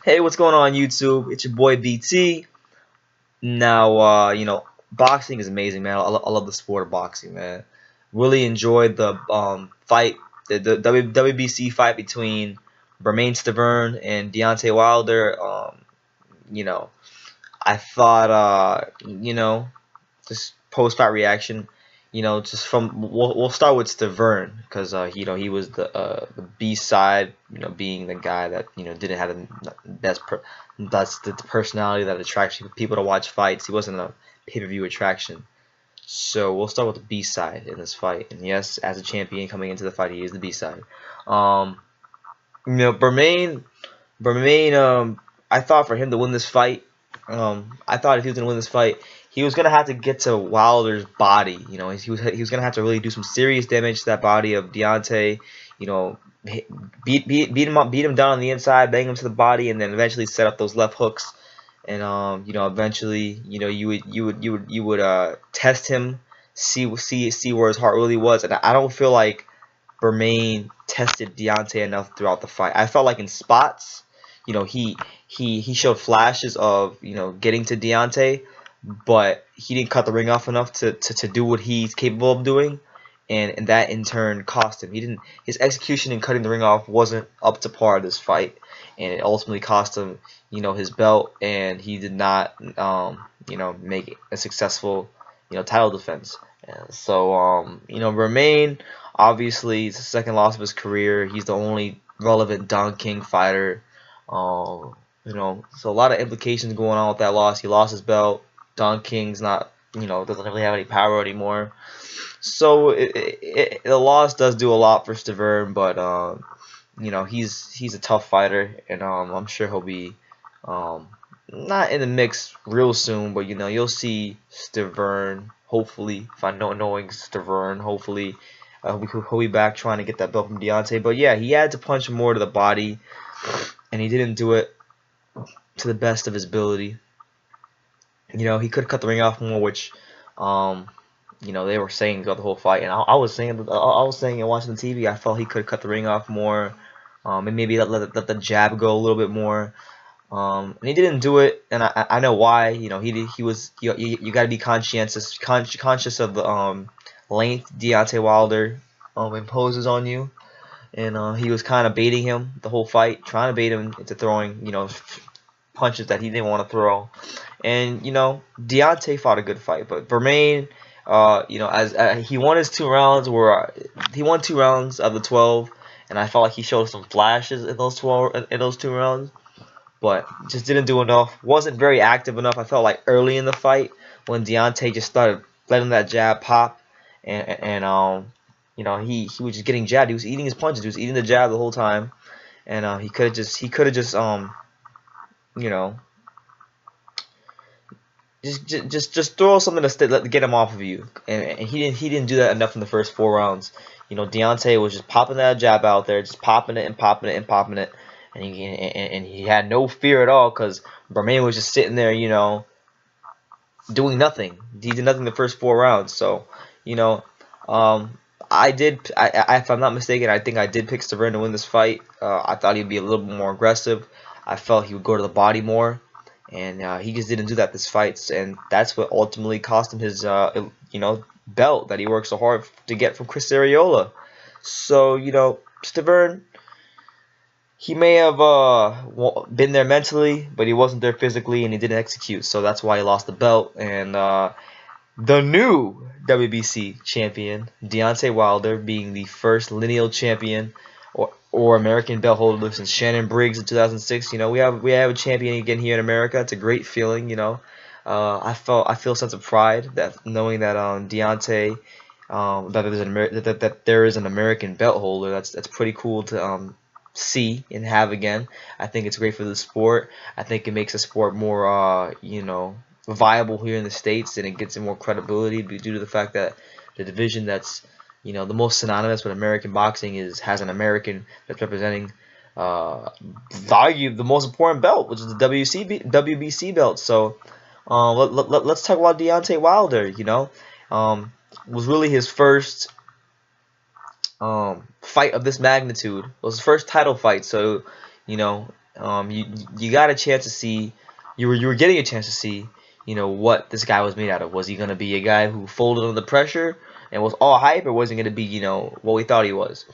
Hey, what's going on YouTube? It's your boy BT. Now, boxing is amazing, man. I love the sport of boxing, man. Really enjoyed the fight, the WBC fight between Bermane Stiverne and Deontay Wilder. You know, I thought, just post-fight reaction. Just from we'll start with Stavern because he was the B side, being the guy that didn't have the that's the personality that attracts people to watch fights. He wasn't a pay-per-view attraction. So we'll start with the B side in this fight. And yes, as a champion coming into the fight, he is the B side. Um, Bermain, I thought for him to win this fight, I thought if he was gonna win this fight, he was gonna have to get to Wilder's body. He was gonna have to really do some serious damage to that body of Deontay. You know, beat him up, beat him down on the inside, bang him to the body, and then eventually set up those left hooks. And eventually, you would test him, see where his heart really was. And I don't feel like Bermain tested Deontay enough throughout the fight. I felt like in spots, he showed flashes of getting to Deontay, but he didn't cut the ring off enough to do what he's capable of doing, and that in turn cost him. His execution in cutting the ring off wasn't up to par this fight, and it ultimately cost him his belt, and he did not make a successful title defense. And so Bermain, obviously, it's the second loss of his career. He's the only relevant Don King fighter. So a lot of implications going on with that loss. He lost his belt. Don King's not, doesn't really have any power anymore. So the loss does do a lot for Stavern, but he's a tough fighter, and I'm sure he'll be not in the mix real soon. But you'll see Stavern. Hopefully, if I know knowing Stavern, hopefully he'll be back trying to get that belt from Deontay. But yeah, he had to punch more to the body, and he didn't do it to the best of his ability. He could have cut the ring off more, which they were saying throughout the whole fight, and I was saying and watching the TV, I felt he could have cut the ring off more, and maybe let the jab go a little bit more. And he didn't do it, and I know why. He was you got to be conscious of the length Deontay Wilder imposes on you, and he was kind of baiting him the whole fight, trying to bait him into throwing punches that he didn't want to throw. And Deontay fought a good fight, but Bermain, as he won his 2 rounds, he won 2 rounds of the 12, and I felt like he showed some flashes in those 2 rounds, but just didn't do enough. Wasn't very active enough. I felt like early in the fight when Deontay just started letting that jab pop, and he was just getting jabbed. He was eating his punches. He was eating the jab the whole time, and he could have just you know just throw something to get him off of you, and he didn't do that enough in the first 4 rounds. Deontay was just popping that jab out there, just popping it and popping it and popping it, and he had no fear at all because Bermain was just sitting there, doing nothing. He did nothing the first 4 rounds. So if I'm not mistaken, I think I did pick Stavern to win this fight. I thought he'd be a little bit more aggressive. I felt he would go to the body more, and he just didn't do that this fight, and that's what ultimately cost him his belt that he worked so hard to get from Chris Arreola. So Stavern, he may have been there mentally, but he wasn't there physically, and he didn't execute. So that's why he lost the belt. And the new WBC champion, Deontay Wilder, being the first lineal champion or American belt holder since Shannon Briggs in 2006. We have a champion again here in America. It's a great feeling. I feel a sense of pride that knowing that Deontay that there is an American belt holder. That's pretty cool to see and have again. I think it's great for the sport. I think it makes the sport more viable here in the States, and it gets it more credibility due to the fact that the division that's the most synonymous with American boxing has an American that's representing value the most important belt, which is the WBC belt. So let's talk about Deontay Wilder. Was really his first fight of this magnitude. It was his first title fight. So You got a chance to see, you were getting a chance to see, what this guy was made out of. Was he gonna be a guy who folded under the pressure and was all hype, or was he gonna be, what we thought he was?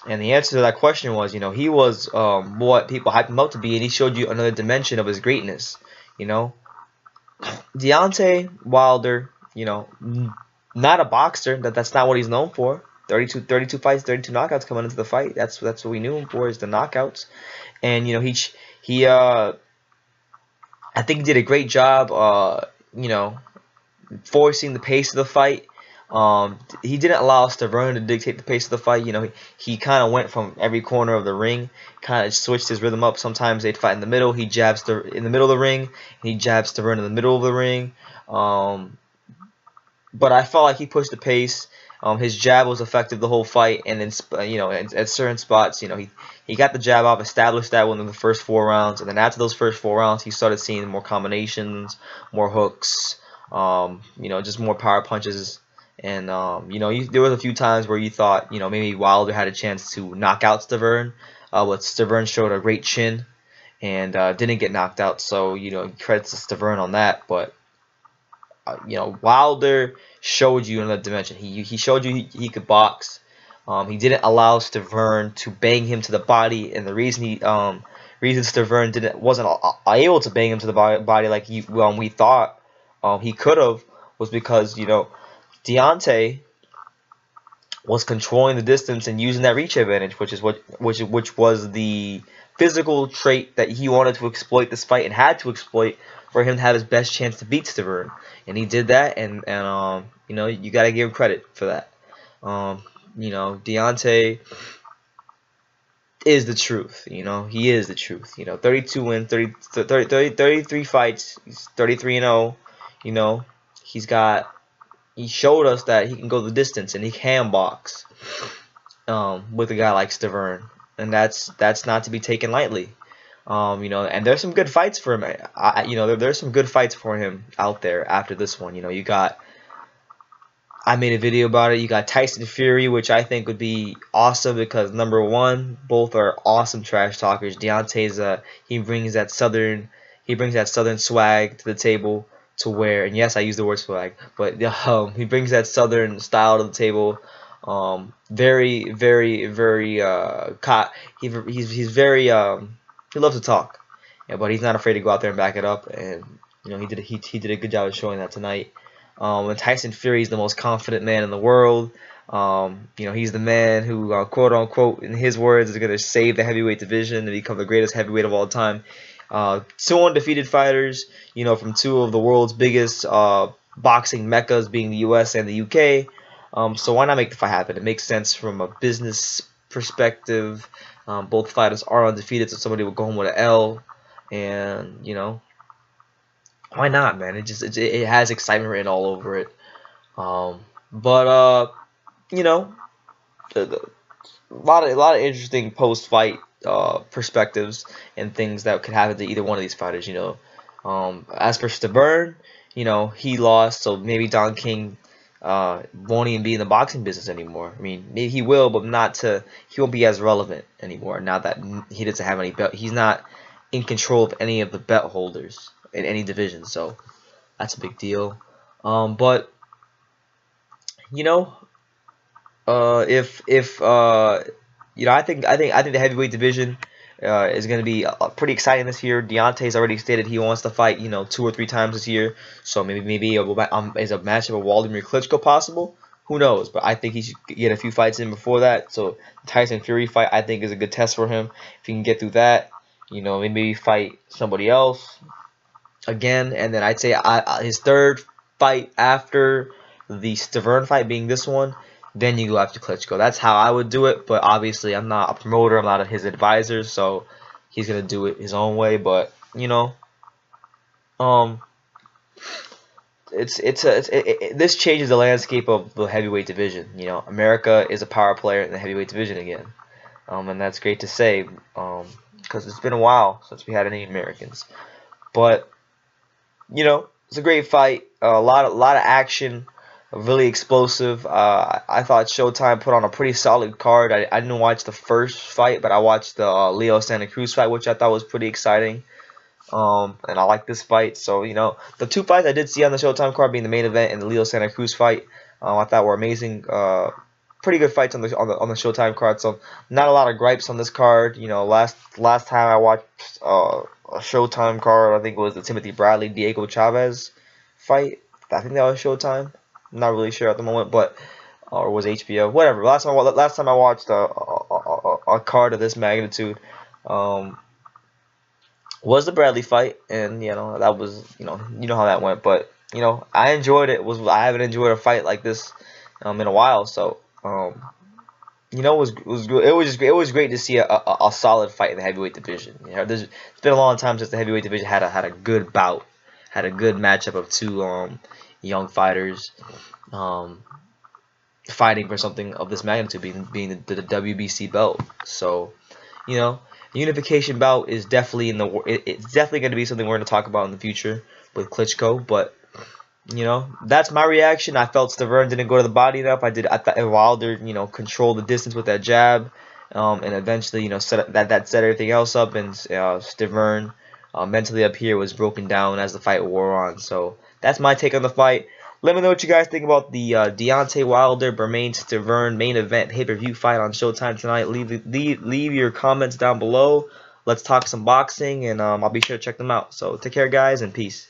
And the answer to that question was, he was what people hyped him up to be, and he showed you another dimension of his greatness. You know, Deontay Wilder, not a boxer. That's not what he's known for. 32 fights, 32 knockouts coming into the fight. That's what we knew him for, is the knockouts. And he I think he did a great job forcing the pace of the fight. He didn't allow Stiverne to dictate the pace of the fight. He kind of went from every corner of the ring, kind of switched his rhythm up. Sometimes they'd fight in the middle. He jabs in the middle of the ring, and he jabs Stiverne in the middle of the ring. But I felt like he pushed the pace. His jab was effective the whole fight, and then at certain spots, he got the jab off, established that within the first 4 rounds, and then after those first 4 rounds, he started seeing more combinations, more hooks, just more power punches, and there was a few times where you thought maybe Wilder had a chance to knock out Stiverne, but Stiverne showed a great chin and didn't get knocked out, so credits to Stiverne on that, but. Wilder showed you another dimension. He showed you he could box. He didn't allow Stiverne to bang him to the body, and the reason Stiverne wasn't able to bang him to the body like we thought he could have was because Deontay was controlling the distance and using that reach advantage, which was the physical trait that he wanted to exploit this fight and had to exploit for him to have his best chance to beat Stiverne, and he did that, and you got to give him credit for that. Deontay is the truth. He is the truth. 32 wins, 33 fights, he's 33-0. He showed us that he can go the distance and he can box with a guy like Stiverne, and that's not to be taken lightly. And there's some good fights for him. There's some good fights for him out there after this one. I made a video about it. You got Tyson Fury, which I think would be awesome because number one, both are awesome trash talkers. Deontay's he brings that southern swag to the table to where, and yes, I use the word swag, but he brings that southern style to the table. Very, very, very he's very he loves to talk, but he's not afraid to go out there and back it up. And he did a good job of showing that tonight. And Tyson Fury is the most confident man in the world. He's the man who, quote unquote, in his words, is going to save the heavyweight division and become the greatest heavyweight of all time. Two undefeated fighters, from two of the world's biggest boxing meccas, being the U.S. and the U.K. So why not make the fight happen? It makes sense from a business perspective. Both fighters are undefeated, so somebody will go home with an L, and why not, man? It has excitement written all over it. But a lot of interesting post fight perspectives and things that could happen to either one of these fighters. As for Stiverne, he lost, so maybe Don King won't even be in the boxing business anymore. I mean, maybe he will, but he won't be as relevant anymore now that he doesn't have any belt. He's not in control of any of the belt holders in any division, so that's a big deal. But if I think the heavyweight division is going to be pretty exciting this year. Deontay's already stated he wants to fight 2 or 3 times this year, so maybe is a matchup of Waldemir Klitschko possible? Who knows? But I think he should get a few fights in before that. So the Tyson Fury fight I think is a good test for him. If he can get through that, maybe fight somebody else again, and then I'd say his third fight after the Stiverne fight being this one, then you go after Klitschko. That's how I would do it, but obviously I'm not a promoter, I'm not his advisor, so he's gonna do it his own way. But this changes the landscape of the heavyweight division. America is a power player in the heavyweight division again, and that's great to say, because it's been a while since we had any Americans. But it's a great fight, a lot of action. really explosive. I thought Showtime put on a pretty solid card. I didn't watch the first fight, but I watched the Leo Santa Cruz fight, which I thought was pretty exciting. And I like this fight. So, you know, the two fights I did see on the Showtime card being the main event and the Leo Santa Cruz fight, I thought were amazing. Pretty good fights on the Showtime card. So not a lot of gripes on this card. You know, last time I watched a Showtime card, I think it was the Timothy Bradley Diego Chavez fight. I think that was Showtime. I'm not really sure at the moment, but or was HBO, whatever. Last time I watched a card of this magnitude. Um, was the Bradley fight, and you know that was you know how that went. But you know I enjoyed it. I haven't enjoyed a fight like this in a while. So you know it was good. It was great to see a solid fight in the heavyweight division. You know, it's been a long time since the heavyweight division had a good bout, had a good matchup of two young fighters fighting for something of this magnitude, being the WBC belt. So you know, unification bout is definitely it's definitely going to be something we're going to talk about in the future with Klitschko. But you know, that's my reaction. I felt Stavern didn't go to the body enough. I thought Wilder, you know, controlled the distance with that jab, and eventually, you know, that set everything else up. And Stavern, mentally up here, was broken down as the fight wore on. So that's my take on the fight. Let me know what you guys think about the Deontay Wilder Bermane Stavern main event pay-per-view fight on Showtime tonight. Leave your comments down below. Let's talk some boxing, and I'll be sure to check them out. So take care, guys, and peace.